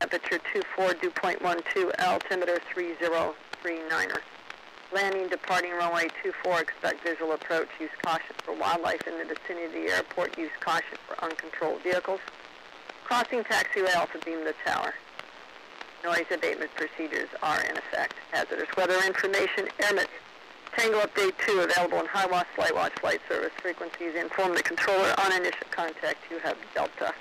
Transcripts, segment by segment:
Temperature 24, dew point 12, altimeter 3039er. Landing, departing runway 24, expect visual approach. Use caution for wildlife in the vicinity of the airport. Use caution for uncontrolled vehicles. Crossing taxiway Alpha Beam the tower. Noise abatement procedures are in effect. Hazardous weather information, Airmet Tango Update 2 available in High-Watch, Flight Watch, Flight Service frequencies. Inform the controller on initial contact. You have Delta.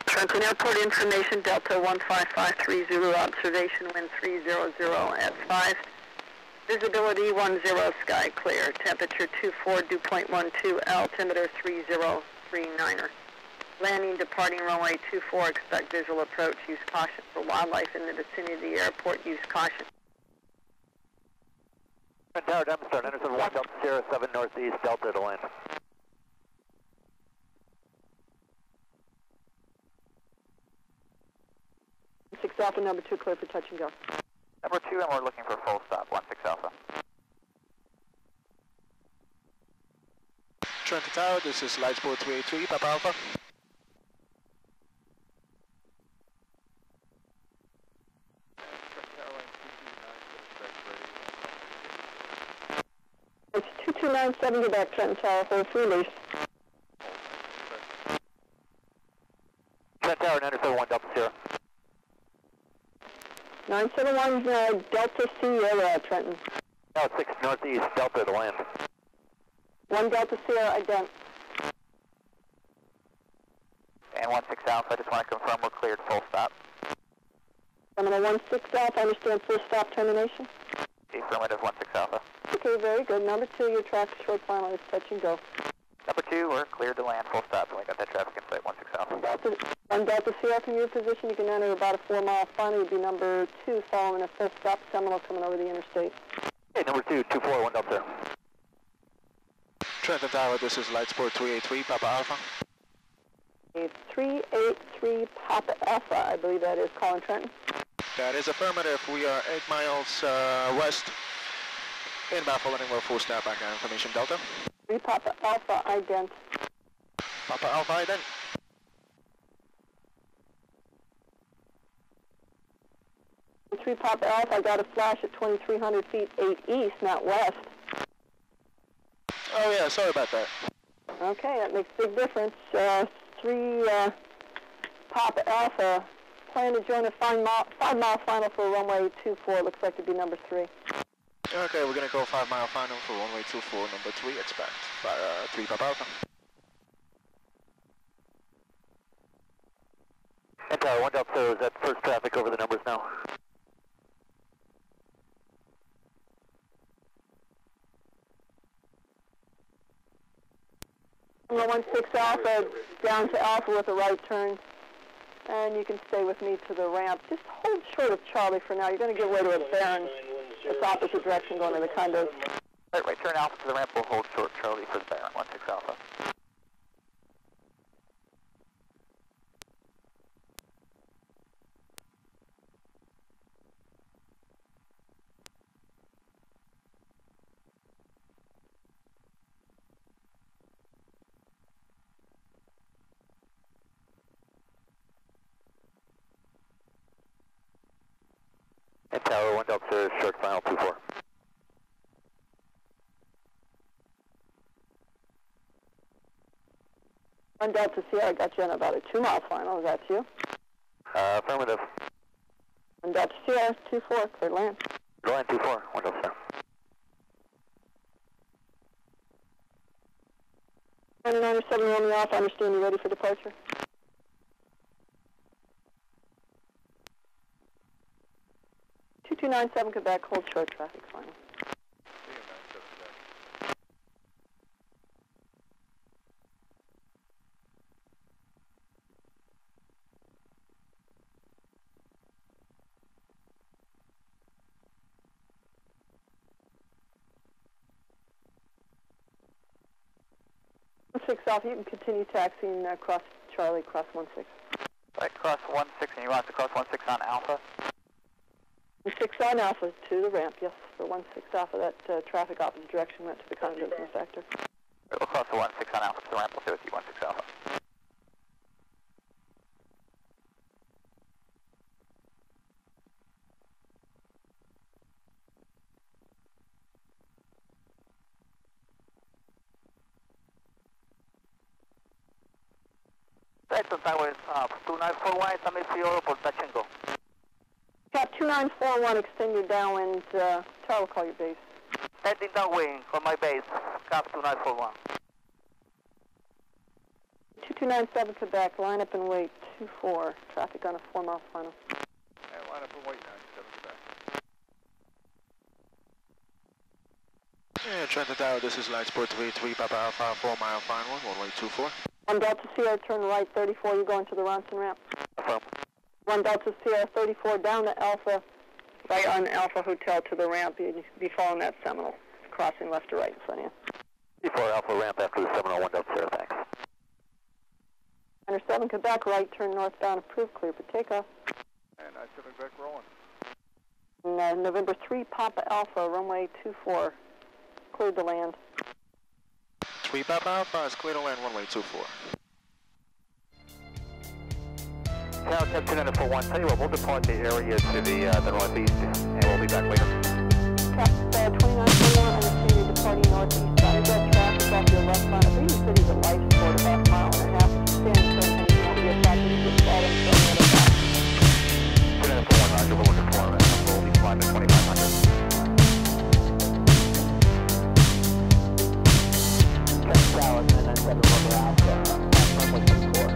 Trenton Airport information, Delta 15530, observation wind 300 at 5. Visibility 10, sky clear. Temperature 24, dew point 12, altimeter 3039er. Landing, departing runway 24, expect visual approach. Use caution for wildlife in the vicinity of the airport. Use caution. Tower, Diamond Star, Anderson 1 Delta Sierra 7 Northeast, Delta to land. 6 Alpha, number 2, clear for touch and go. Number 2, and we're looking for full stop, 16 Alpha. Trenton Tower, this is Lightsport 383, Papa Alpha. It's 2297, go back, Trenton Tower, hold for release. Trenton Tower, Anderson 1 Delta Sierra. 971 Delta Sierra, Trenton. No, 6 Northeast, Delta to land. 1 Delta Sierra, ident. And 16 Alpha, I just want to confirm we're cleared full stop. Terminal 16 Alpha, understand full stop termination. Affirmative, 16 Alpha. Okay, very good. Number 2, your traffic short final is touch and go. Number 2, we're cleared to land full stop, and we got that traffic in flight 16 Alpha. 1 Delta Sierra from your position, you can enter about a 4-mile final. You'd be number 2 following a full stop Seminole coming over the interstate. Hey, number 2, 24, 1 Delta Sierra. Trenton Tower, this is Lightsport 383, Papa Alpha. 383 Papa Alpha, I believe that is calling Trenton. That is affirmative. We are 8 miles west. Inbound following well full stop back information Delta. 3 Papa Alpha, ident. Papa Alpha, ident. 3 Papa Alpha, I got a flash at 2,300 feet 8 east, not west. Oh yeah, sorry about that. Okay, that makes a big difference. 3 Papa Alpha, plan to join a 5-mile final for runway 24. Looks like to be number 3. Okay, we're gonna go 5-mile final for runway 24, number 3, expect 3 Papa Alpha. And Tower 1 Delta Sierra, is that first traffic over the numbers now? Number 16 Alpha, down to Alpha with a right turn. And you can stay with me to the ramp. Just hold short of Charlie for now. You're going to give way to a Baron. It's opposite direction going to the condos. Right turn Alpha to the ramp, we'll hold short Charlie for the Baron, 16 Alpha. And Tower 1 Delta Sierra, short final 24. One Delta Sierra, I got you on about a 2-mile final. Is that you? Affirmative. 1 Delta Sierra, 24, clear land. Clear land 24, 1 Delta Sierra. 997 Romeo Alpha, understand you ready for departure? (2297) Quebec, hold short traffic final. Six Alpha, you can continue taxiing across Charlie, cross 16. Right, cross 16, and you want us to cross 16 on Alpha? 6 on Alpha to the ramp, yes, for 16 Alpha. That traffic opposite direction went to the condos in the sector. Right, we'll cross the 16 on Alpha to the ramp, we'll stay with you, 16 Alpha. Right on Towers, 2941, submit for your report, touch and go. Cap 2941, extend your downwind, Tower will call your base. Heading downwind for my base, Cap 2941. 2297 Quebec, line up and wait, 24, traffic on a 4-mile final. And line up and wait, 97 Quebec. Yeah, Trenton Tower, this is Lightsport 33, Papa Alpha, 4-mile final, runway 24. 1 Delta Sierra, turn right 34, you're going to the Ronson ramp. Affirm. 1 Delta Sierra 34, down to Alpha, right on Alpha Hotel to the ramp, you'd be following that Seminole, crossing left to right in front of you. Before Alpha ramp after the 701 Delta Sierra, thanks. 97 Quebec, right turn northbound, approved, clear for takeoff. And 97 Quebec rolling. And, November 3, Papa Alpha, runway 24, cleared to land. 3 Papa Alpha is clear to land, runway 24. Tower Cap 2941, tell you what, we'll depart the area to the northeast, and we'll be back later. Cap 2941, understand you're departing northeast, Dodger traffic off your left front, leading cities at Lightsport, about a mile and a half, stand turn, and you won't be attracted to the bottom, so the other back. 2941, Roger, we'll depart, we'll be flying at 2500. Tower 997 Roger Alpha, runway 24.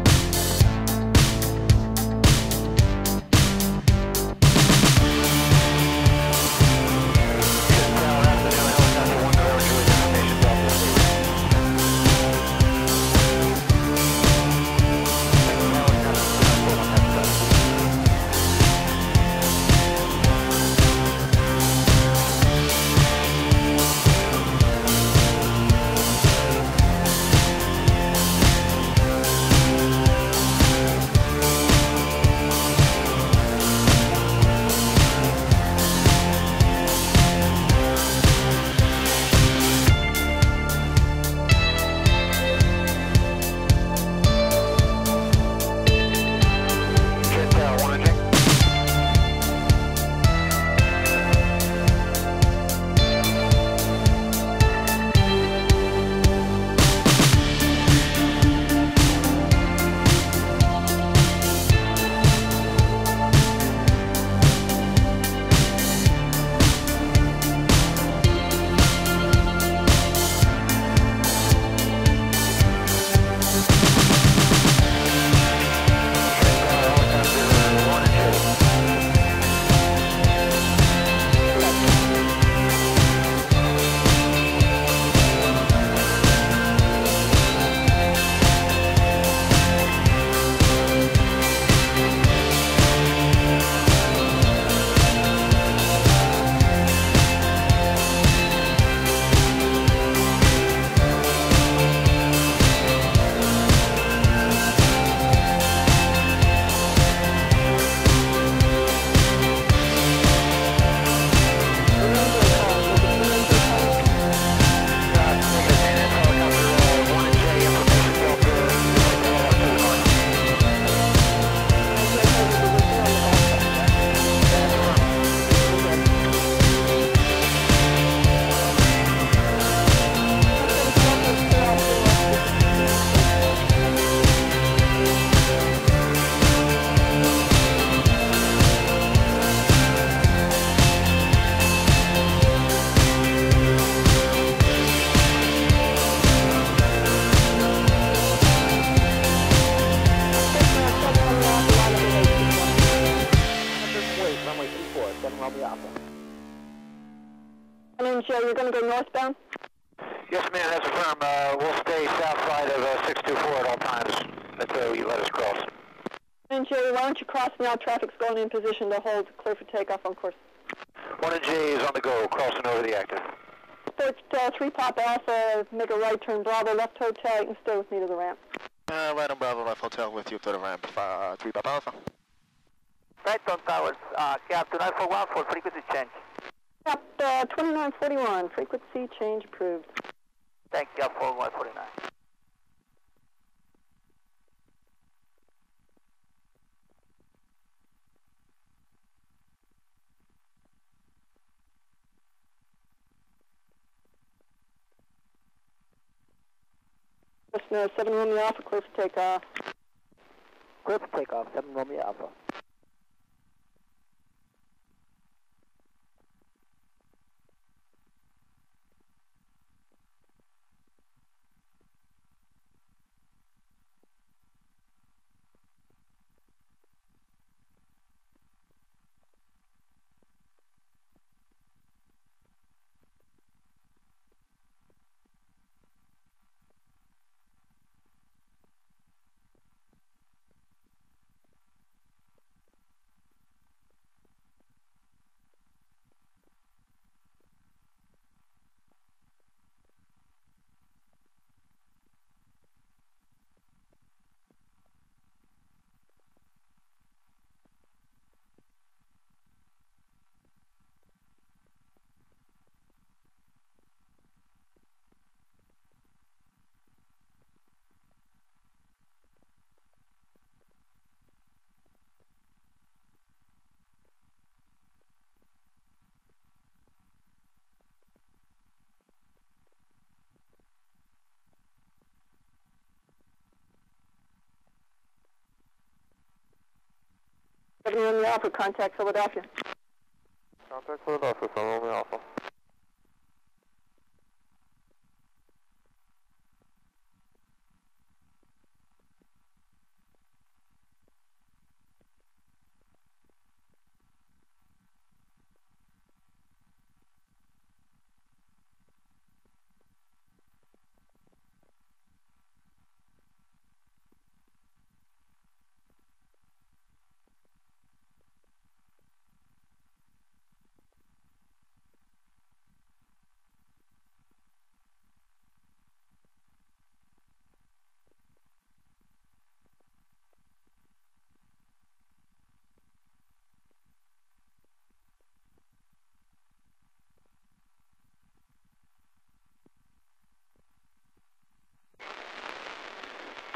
You're going to go northbound? Yes, ma'am, that's affirmed. We'll stay south side of 624 at all times. That's where you let us cross. And Jerry, why don't you cross now? Traffic's going in position to hold, clear for takeoff on course. 1 and J is on the go, crossing over the active. 3 Papa Alpha, make a right turn, Bravo, left hotel, you can stay with me to the ramp. Right on Bravo, left hotel with you to the ramp, 3 Papa Alpha. Right on Towers, Cap 2941 for frequency change. Cap 2941, frequency change approved. Thank you, Cap 4149. Cessna 7 Romeo Alpha, clear for takeoff. clear for takeoff, 7 Romeo Alpha. Romeo Alpha, contact Philadelphia. Contact Philadelphia, 7 Romeo Alpha.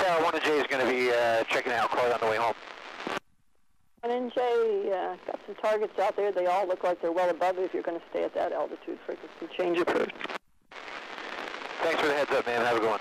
Tower 1 and J is going to be checking out Claude on the way home. 1 and J, got some targets out there. They all look like they're well above you if you're going to stay at that altitude. Frequency change approved. Thanks for the heads up, man. Have a good one.